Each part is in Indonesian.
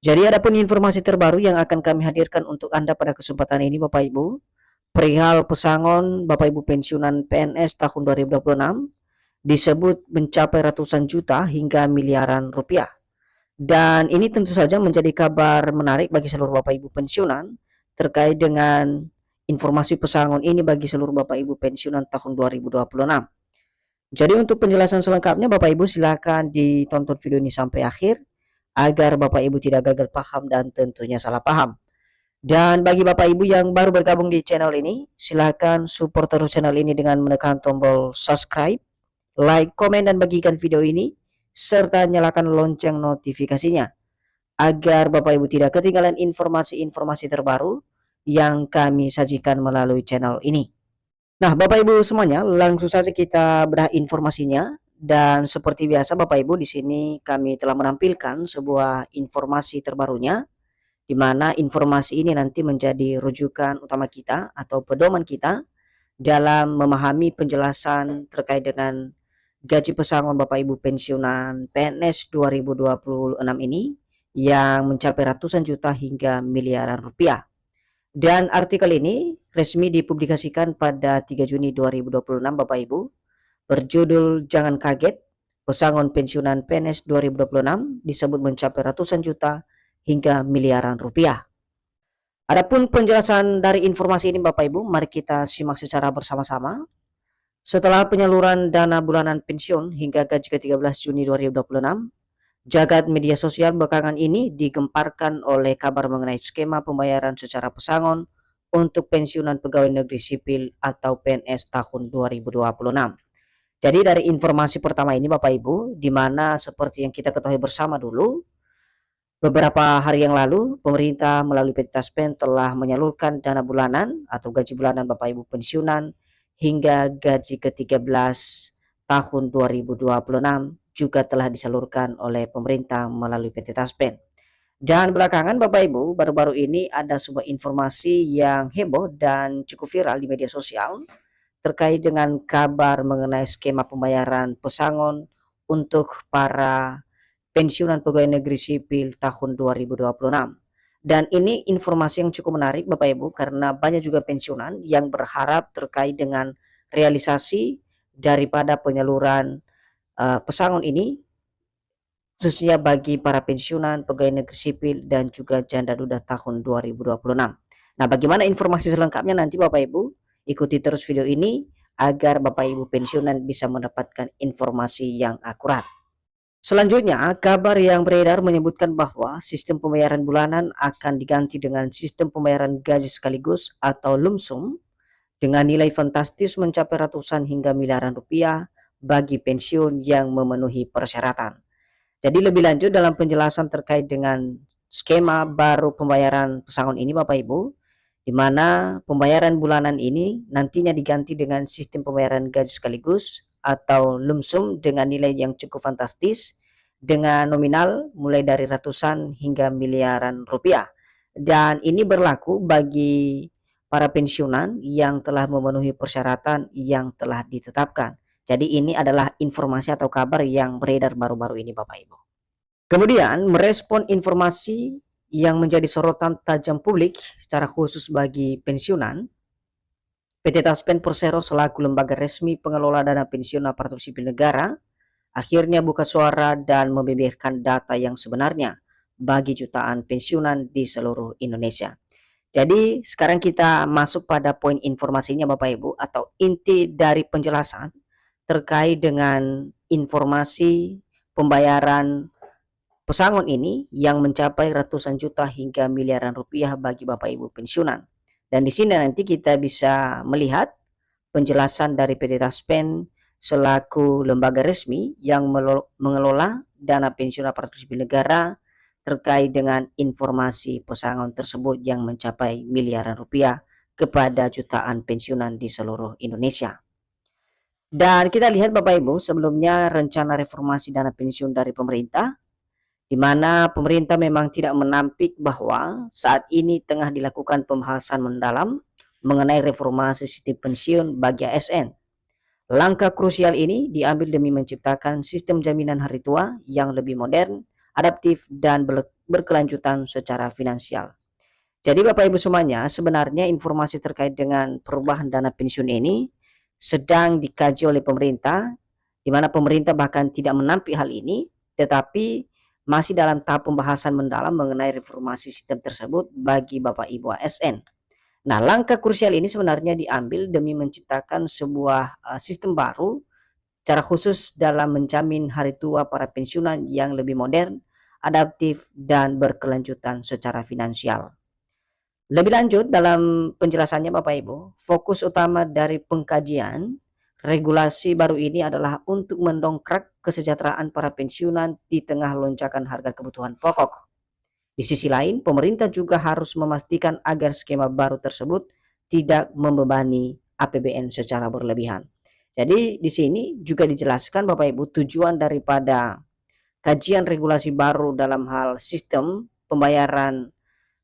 Jadi adapun informasi terbaru yang akan kami hadirkan untuk Anda pada kesempatan ini Bapak Ibu, perihal pesangon Bapak Ibu pensiunan PNS tahun 2026 disebut mencapai ratusan juta hingga miliaran rupiah. Dan ini tentu saja menjadi kabar menarik bagi seluruh Bapak Ibu pensiunan terkait dengan informasi pesangon ini bagi seluruh Bapak Ibu pensiunan tahun 2026. Jadi untuk penjelasan selengkapnya Bapak Ibu silakan ditonton video ini sampai akhir agar Bapak Ibu tidak gagal paham dan tentunya salah paham. Dan bagi Bapak Ibu yang baru bergabung di channel ini, silakan support terus channel ini dengan menekan tombol subscribe, like, komen, dan bagikan video ini, serta nyalakan lonceng notifikasinya, agar Bapak Ibu tidak ketinggalan informasi-informasi terbaru yang kami sajikan melalui channel ini. Nah, Bapak Ibu semuanya, langsung saja kita bedah informasinya. Dan seperti biasa Bapak Ibu, di sini kami telah menampilkan sebuah informasi terbarunya, di mana informasi ini nanti menjadi rujukan utama kita atau pedoman kita dalam memahami penjelasan terkait dengan gaji pesangon Bapak Ibu pensiunan PNS 2026 ini yang mencapai ratusan juta hingga miliaran rupiah. Dan artikel ini resmi dipublikasikan pada 3 Juni 2026 Bapak Ibu, berjudul Jangan Kaget, Pesangon Pensiunan PNS 2026 disebut mencapai ratusan juta hingga miliaran rupiah. Adapun penjelasan dari informasi ini Bapak Ibu, mari kita simak secara bersama-sama. Setelah penyaluran dana bulanan pensiun hingga gaji ke-13 Juni 2026, jagat media sosial belakangan ini digemparkan oleh kabar mengenai skema pembayaran secara pesangon untuk pensiunan pegawai negeri sipil atau PNS tahun 2026. Jadi dari informasi pertama ini Bapak Ibu, di mana seperti yang kita ketahui bersama dulu, beberapa hari yang lalu pemerintah melalui PT Taspen telah menyalurkan dana bulanan atau gaji bulanan Bapak Ibu pensiunan hingga gaji ke-13 tahun 2026 juga telah disalurkan oleh pemerintah melalui PT Taspen. Dan belakangan Bapak Ibu, baru-baru ini ada sebuah informasi yang heboh dan cukup viral di media sosial terkait dengan kabar mengenai skema pembayaran pesangon untuk para pensiunan pegawai negeri sipil tahun 2026. Dan ini informasi yang cukup menarik Bapak Ibu, karena banyak juga pensiunan yang berharap terkait dengan realisasi daripada penyaluran pesangon ini, khususnya bagi para pensiunan pegawai negeri sipil dan juga janda duda tahun 2026. Nah, bagaimana informasi selengkapnya nanti Bapak Ibu ikuti terus video ini agar Bapak Ibu pensiunan bisa mendapatkan informasi yang akurat. Selanjutnya, kabar yang beredar menyebutkan bahwa sistem pembayaran bulanan akan diganti dengan sistem pembayaran gaji sekaligus atau lump sum dengan nilai fantastis mencapai ratusan hingga miliaran rupiah bagi pensiun yang memenuhi persyaratan. Jadi lebih lanjut dalam penjelasan terkait dengan skema baru pembayaran pesangon ini Bapak Ibu, di mana pembayaran bulanan ini nantinya diganti dengan sistem pembayaran gaji sekaligus atau lump sum dengan nilai yang cukup fantastis dengan nominal mulai dari ratusan hingga miliaran rupiah. Dan ini berlaku bagi para pensiunan yang telah memenuhi persyaratan yang telah ditetapkan. Jadi ini adalah informasi atau kabar yang beredar baru-baru ini Bapak Ibu. Kemudian merespon informasi yang menjadi sorotan tajam publik secara khusus bagi pensiunan, PT Taspen Persero selaku lembaga resmi pengelola dana pensiun aparatur sipil negara akhirnya buka suara dan membeberkan data yang sebenarnya bagi jutaan pensiunan di seluruh Indonesia. Jadi sekarang kita masuk pada poin informasinya Bapak Ibu, atau inti dari penjelasan terkait dengan informasi pembayaran pesangon ini yang mencapai ratusan juta hingga miliaran rupiah bagi Bapak Ibu pensiunan. Dan di sini nanti kita bisa melihat penjelasan dari PT Taspen selaku lembaga resmi yang mengelola dana pensiun aparatur sipil negara terkait dengan informasi pesangon tersebut yang mencapai miliaran rupiah kepada jutaan pensiunan di seluruh Indonesia. Dan kita lihat Bapak Ibu, sebelumnya rencana reformasi dana pensiun dari pemerintah, di mana pemerintah memang tidak menampik bahwa saat ini tengah dilakukan pembahasan mendalam mengenai reformasi sistem pensiun bagi ASN. Langkah krusial ini diambil demi menciptakan sistem jaminan hari tua yang lebih modern, adaptif, dan berkelanjutan secara finansial. Jadi Bapak Ibu semuanya, sebenarnya informasi terkait dengan perubahan dana pensiun ini sedang dikaji oleh pemerintah, di mana pemerintah bahkan tidak menampik hal ini, tetapi masih dalam tahap pembahasan mendalam mengenai reformasi sistem tersebut bagi Bapak Ibu ASN. Nah, langkah krusial ini sebenarnya diambil demi menciptakan sebuah sistem baru, cara khusus dalam menjamin hari tua para pensiunan yang lebih modern, adaptif, dan berkelanjutan secara finansial. Lebih lanjut dalam penjelasannya Bapak Ibu, fokus utama dari pengkajian regulasi baru ini adalah untuk mendongkrak kesejahteraan para pensiunan di tengah lonjakan harga kebutuhan pokok. Di sisi lain, pemerintah juga harus memastikan agar skema baru tersebut tidak membebani APBN secara berlebihan. Jadi di sini juga dijelaskan Bapak Ibu tujuan daripada kajian regulasi baru dalam hal sistem pembayaran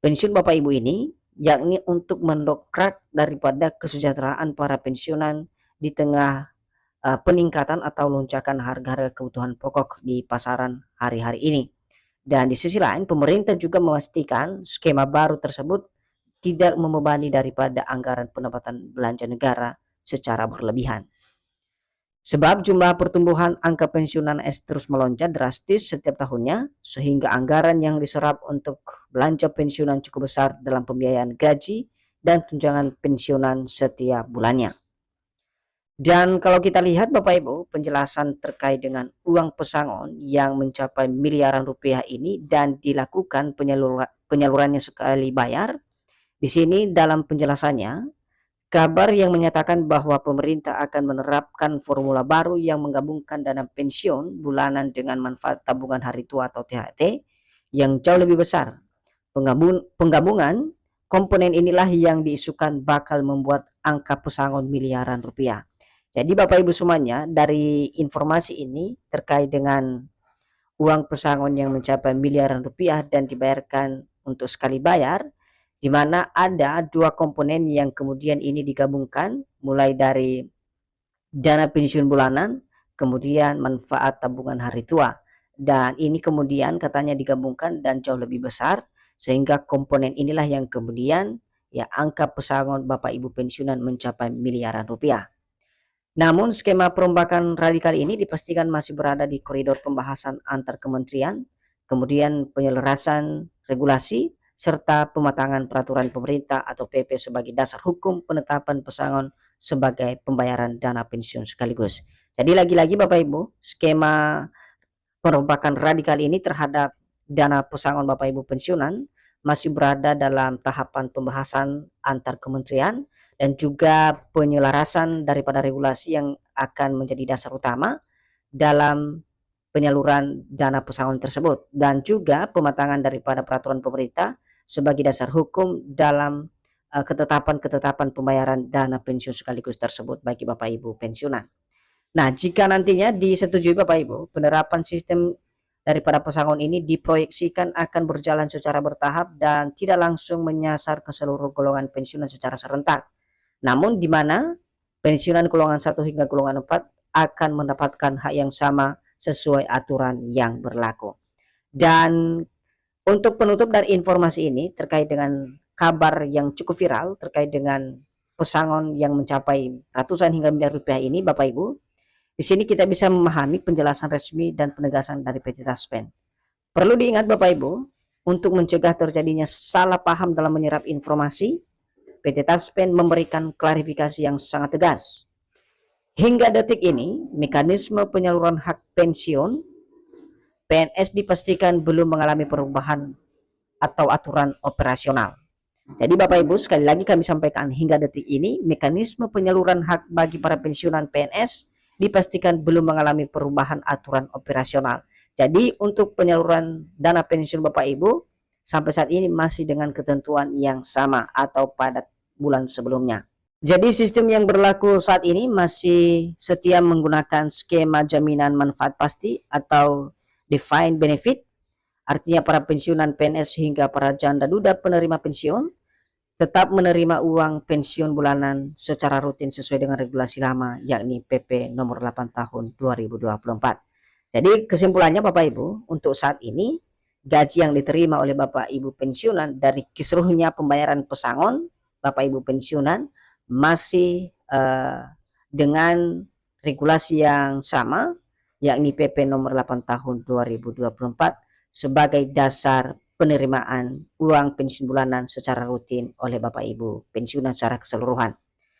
pensiun Bapak Ibu ini, yakni untuk mendongkrak daripada kesejahteraan para pensiunan di tengah peningkatan atau lonjakan harga-harga kebutuhan pokok di pasaran hari-hari ini. Dan di sisi lain, pemerintah juga memastikan skema baru tersebut tidak membebani daripada anggaran pendapatan belanja negara secara berlebihan. Sebab jumlah pertumbuhan angka pensiunan terus melonjak drastis setiap tahunnya, sehingga anggaran yang diserap untuk belanja pensiunan cukup besar dalam pembiayaan gaji dan tunjangan pensiunan setiap bulannya. Dan kalau kita lihat Bapak Ibu, penjelasan terkait dengan uang pesangon yang mencapai miliaran rupiah ini dan dilakukan penyalurannya sekali bayar, di sini dalam penjelasannya, kabar yang menyatakan bahwa pemerintah akan menerapkan formula baru yang menggabungkan dana pensiun bulanan dengan manfaat tabungan hari tua atau THT yang jauh lebih besar. Penggabungan komponen inilah yang diisukan bakal membuat angka pesangon miliaran rupiah. Jadi Bapak Ibu semuanya, dari informasi ini terkait dengan uang pesangon yang mencapai miliaran rupiah dan dibayarkan untuk sekali bayar, di mana ada dua komponen yang kemudian ini digabungkan, mulai dari dana pensiun bulanan, kemudian manfaat tabungan hari tua. Dan ini kemudian katanya digabungkan dan jauh lebih besar, sehingga komponen inilah yang kemudian ya angka pesangon Bapak Ibu pensiunan mencapai miliaran rupiah. Namun skema perombakan radikal ini dipastikan masih berada di koridor pembahasan antar kementerian, kemudian penyelarasan regulasi, serta pematangan peraturan pemerintah atau PP sebagai dasar hukum penetapan pesangon sebagai pembayaran dana pensiun sekaligus. Jadi lagi-lagi Bapak Ibu, skema perombakan radikal ini terhadap dana pesangon Bapak Ibu pensiunan masih berada dalam tahapan pembahasan antar kementerian dan juga penyelarasan daripada regulasi yang akan menjadi dasar utama dalam penyaluran dana pesangon tersebut, dan juga pematangan daripada peraturan pemerintah sebagai dasar hukum dalam ketetapan-ketetapan pembayaran dana pensiun sekaligus tersebut bagi Bapak Ibu pensiunan. Nah, jika nantinya disetujui Bapak Ibu, penerapan sistem daripada pesangon ini diproyeksikan akan berjalan secara bertahap dan tidak langsung menyasar ke seluruh golongan pensiunan secara serentak. Namun di mana pensiunan golongan 1 hingga golongan 4 akan mendapatkan hak yang sama sesuai aturan yang berlaku. Dan untuk penutup dari informasi ini terkait dengan kabar yang cukup viral terkait dengan pesangon yang mencapai ratusan hingga miliar rupiah ini Bapak Ibu, di sini kita bisa memahami penjelasan resmi dan penegasan dari PT Taspen. Perlu diingat Bapak Ibu, untuk mencegah terjadinya salah paham dalam menyerap informasi, PT Taspen memberikan klarifikasi yang sangat tegas. Hingga detik ini, mekanisme penyaluran hak pensiun PNS dipastikan belum mengalami perubahan atau aturan operasional. Jadi Bapak Ibu, sekali lagi kami sampaikan, hingga detik ini mekanisme penyaluran hak bagi para pensiunan PNS dipastikan belum mengalami perubahan aturan operasional. Jadi untuk penyaluran dana pensiun Bapak Ibu sampai saat ini masih dengan ketentuan yang sama atau pada bulan sebelumnya. Jadi sistem yang berlaku saat ini masih setia menggunakan skema jaminan manfaat pasti atau defined benefit. Artinya para pensiunan PNS hingga para janda duda penerima pensiun tetap menerima uang pensiun bulanan secara rutin sesuai dengan regulasi lama, yakni PP nomor 8 tahun 2024. Jadi kesimpulannya Bapak Ibu, untuk saat ini gaji yang diterima oleh Bapak Ibu pensiunan dari kisruhnya pembayaran pesangon Bapak Ibu pensiunan masih dengan regulasi yang sama, yakni PP nomor 8 tahun 2024 sebagai dasar penerimaan uang pensiun bulanan secara rutin oleh Bapak Ibu pensiunan secara keseluruhan.